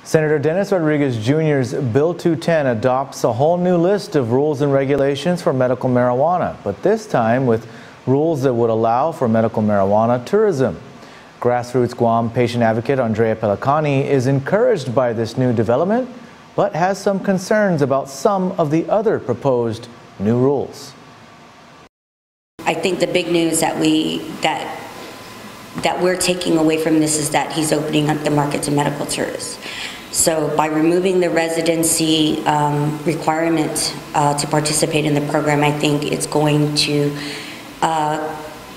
Senator Dennis Rodriguez Jr.'s Bill 210 adopts a whole new list of rules and regulations for medical marijuana, but this time with rules that would allow for medical marijuana tourism. Grassroots Guam patient advocate Andrea Pelicani is encouraged by this new development, but has some concerns about some of the other proposed new rules. I think the big news that we're taking away from this is that he's opening up the market to medical tourists. So by removing the residency requirement to participate in the program, I think it's going to,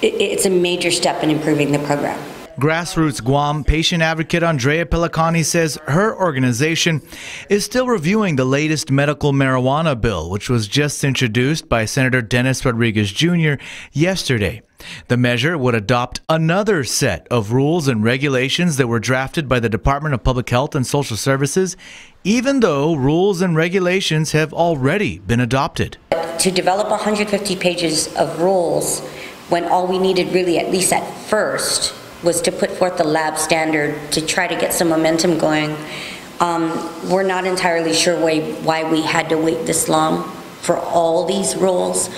it's a major step in improving the program. Grassroots Guam patient advocate Andrea Pelicani says her organization is still reviewing the latest medical marijuana bill, which was just introduced by Senator Dennis Rodriguez Jr. yesterday. The measure would adopt another set of rules and regulations that were drafted by the Department of Public Health and Social Services, even though rules and regulations have already been adopted. To develop 150 pages of rules when all we needed really, at least at first, was to put forth the lab standard to try to get some momentum going. We're not entirely sure why we had to wait this long for all these rules.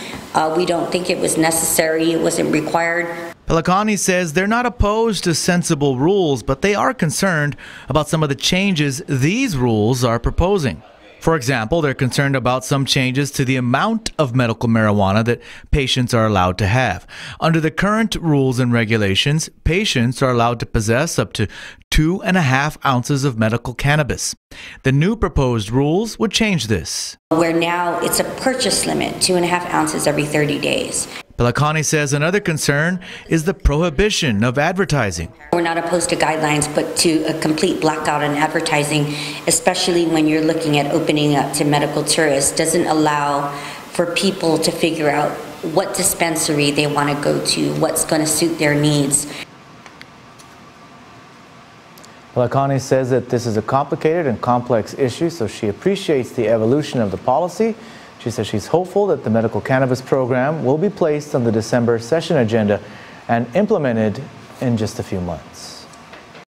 We don't think it was necessary, it wasn't required. Pelicani says they're not opposed to sensible rules, but they are concerned about some of the changes these rules are proposing. For example, they're concerned about some changes to the amount of medical marijuana that patients are allowed to have. Under the current rules and regulations, patients are allowed to possess up to 2.5 ounces of medical cannabis. The new proposed rules would change this. Where now it's a purchase limit, 2.5 ounces every 30 days. Pelicani says another concern is the prohibition of advertising. We're not opposed to guidelines, but to a complete blackout on advertising, especially when you're looking at opening up to medical tourists, doesn't allow for people to figure out what dispensary they want to go to, what's going to suit their needs. Pelicani says that this is a complicated and complex issue, so she appreciates the evolution of the policy. She says she's hopeful that the medical cannabis program will be placed on the December session agenda and implemented in just a few months.